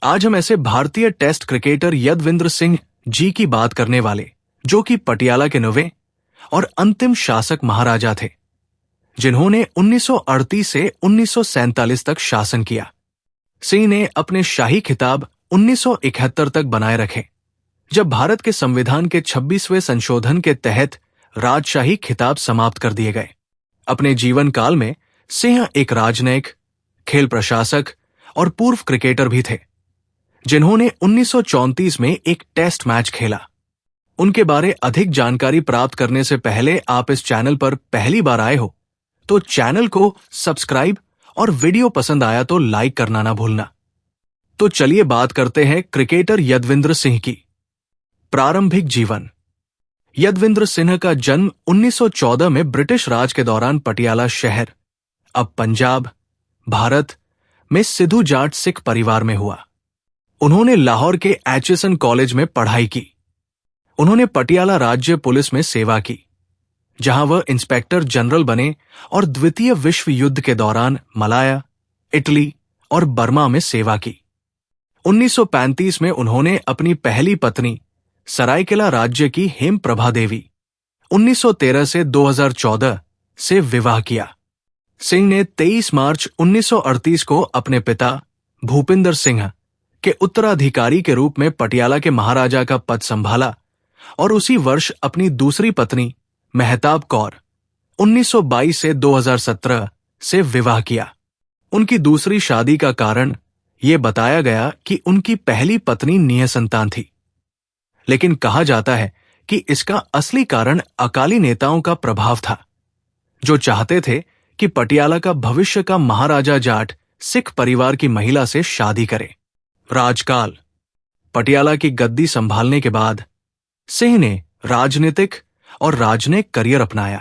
आज हम ऐसे भारतीय टेस्ट क्रिकेटर यदविंद्र सिंह जी की बात करने वाले, जो कि पटियाला के 9वें और अंतिम शासक महाराजा थे, जिन्होंने 1938 से 1947 तक शासन किया। सिंह ने अपने शाही खिताब 1971 तक बनाए रखे, जब भारत के संविधान के 26वें संशोधन के तहत राजशाही खिताब समाप्त कर दिए गए। अपने जीवन काल में सिंह एक राजनयिक, खेल प्रशासक और पूर्व क्रिकेटर भी थे, जिन्होंने 1934 में एक टेस्ट मैच खेला। उनके बारे अधिक जानकारी प्राप्त करने से पहले आप इस चैनल पर पहली बार आए हो तो चैनल को सब्सक्राइब और वीडियो पसंद आया तो लाइक करना ना भूलना। तो चलिए बात करते हैं क्रिकेटर यदविंद्र सिंह की। प्रारंभिक जीवन। यदविंद्र सिंह का जन्म 1914 में ब्रिटिश राज के दौरान पटियाला शहर, अब पंजाब, भारत में सिद्धू जाट सिख परिवार में हुआ। उन्होंने लाहौर के एचिसन कॉलेज में पढ़ाई की। उन्होंने पटियाला राज्य पुलिस में सेवा की, जहां वह इंस्पेक्टर जनरल बने और द्वितीय विश्व युद्ध के दौरान मलाया, इटली और बर्मा में सेवा की। 1935 में उन्होंने अपनी पहली पत्नी सरायकेला राज्य की हेमप्रभा देवी 1913 से 2014 से विवाह किया। सिंह ने 23 मार्च 1938 को अपने पिता भूपिंदर सिंह के उत्तराधिकारी के रूप में पटियाला के महाराजा का पद संभाला और उसी वर्ष अपनी दूसरी पत्नी मेहताब कौर 1922 से 2017 से विवाह किया। उनकी दूसरी शादी का कारण यह बताया गया कि उनकी पहली पत्नी निःसंतान थी, लेकिन कहा जाता है कि इसका असली कारण अकाली नेताओं का प्रभाव था, जो चाहते थे कि पटियाला का भविष्य का महाराजा जाट सिख परिवार की महिला से शादी करे। राजकाल। पटियाला की गद्दी संभालने के बाद सिंह ने राजनीतिक और राजनयिक करियर अपनाया।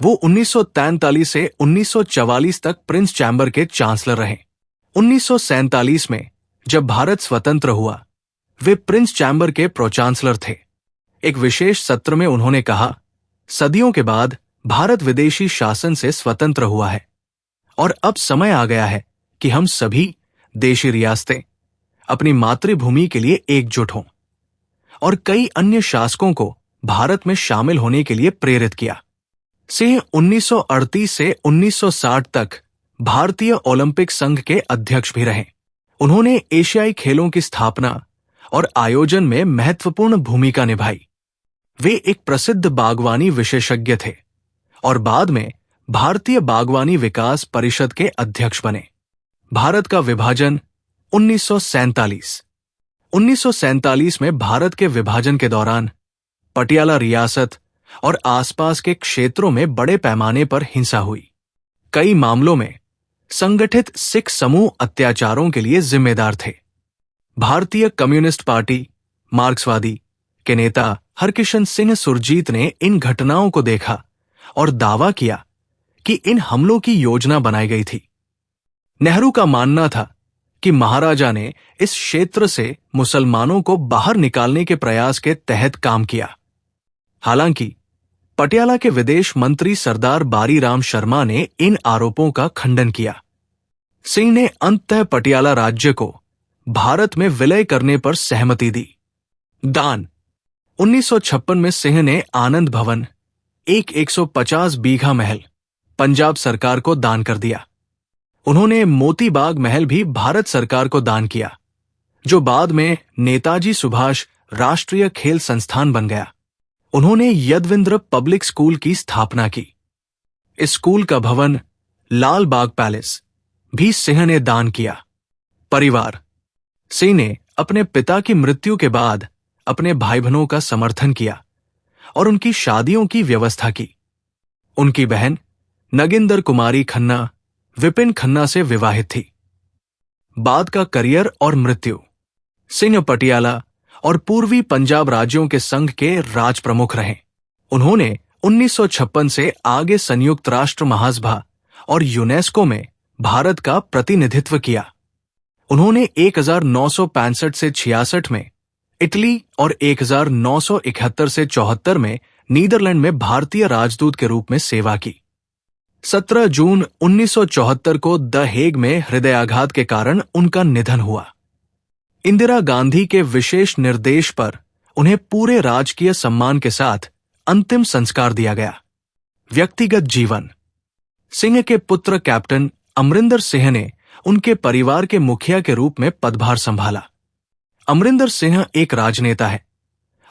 वो 1943 से 1944 तक प्रिंस चैम्बर के चांसलर रहे। 1947 में जब भारत स्वतंत्र हुआ, वे प्रिंस चैम्बर के प्रो चांसलर थे। एक विशेष सत्र में उन्होंने कहा, सदियों के बाद भारत विदेशी शासन से स्वतंत्र हुआ है और अब समय आ गया है कि हम सभी देशी रियासतें अपनी मातृभूमि के लिए एकजुट हों, और कई अन्य शासकों को भारत में शामिल होने के लिए प्रेरित किया। सिंह 1938 से 1960 तक भारतीय ओलंपिक संघ के अध्यक्ष भी रहे। उन्होंने एशियाई खेलों की स्थापना और आयोजन में महत्वपूर्ण भूमिका निभाई। वे एक प्रसिद्ध बागवानी विशेषज्ञ थे और बाद में भारतीय बागवानी विकास परिषद के अध्यक्ष बने। भारत का विभाजन 1947। 1947 में भारत के विभाजन के दौरान पटियाला रियासत और आसपास के क्षेत्रों में बड़े पैमाने पर हिंसा हुई। कई मामलों में संगठित सिख समूह अत्याचारों के लिए जिम्मेदार थे। भारतीय कम्युनिस्ट पार्टी मार्क्सवादी के नेता हरकिशन सिंह सुरजीत ने इन घटनाओं को देखा और दावा किया कि इन हमलों की योजना बनाई गई थी। नेहरू का मानना था कि महाराजा ने इस क्षेत्र से मुसलमानों को बाहर निकालने के प्रयास के तहत काम किया। हालांकि पटियाला के विदेश मंत्री सरदार बारी राम शर्मा ने इन आरोपों का खंडन किया। सिंह ने अंततः पटियाला राज्य को भारत में विलय करने पर सहमति दी। दान। 1956 में सिंह ने आनंद भवन, एक 150 बीघा महल, पंजाब सरकार को दान कर दिया। उन्होंने मोती बाग महल भी भारत सरकार को दान किया, जो बाद में नेताजी सुभाष राष्ट्रीय खेल संस्थान बन गया। उन्होंने यदविंद्र पब्लिक स्कूल की स्थापना की। इस स्कूल का भवन लाल बाग पैलेस भी सिंह ने दान किया। परिवार। सिंह ने अपने पिता की मृत्यु के बाद अपने भाई बहनों का समर्थन किया और उनकी शादियों की व्यवस्था की। उनकी बहन नगिंदर कुमारी खन्ना विपिन खन्ना से विवाहित थी। बाद का करियर और मृत्यु। सिंह पटियाला और पूर्वी पंजाब राज्यों के संघ के राज प्रमुख रहे। उन्होंने 1956 से आगे संयुक्त राष्ट्र महासभा और यूनेस्को में भारत का प्रतिनिधित्व किया। उन्होंने 1965 से 66 में इटली और 1971 से 74 में नीदरलैंड में भारतीय राजदूत के रूप में सेवा की। 17 जून 1974 को द हेग में हृदयाघात के कारण उनका निधन हुआ। इंदिरा गांधी के विशेष निर्देश पर उन्हें पूरे राजकीय सम्मान के साथ अंतिम संस्कार दिया गया। व्यक्तिगत जीवन। सिंह के पुत्र कैप्टन अमरिंदर सिंह ने उनके परिवार के मुखिया के रूप में पदभार संभाला। अमरिंदर सिंह एक राजनेता है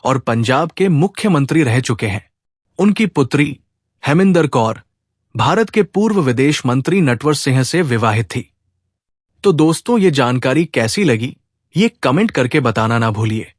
और पंजाब के मुख्यमंत्री रह चुके हैं। उनकी पुत्री हेमिंदर कौर भारत के पूर्व विदेश मंत्री नटवर सिंह से विवाहित थी। तो दोस्तों, ये जानकारी कैसी लगी, ये कमेंट करके बताना ना भूलिए।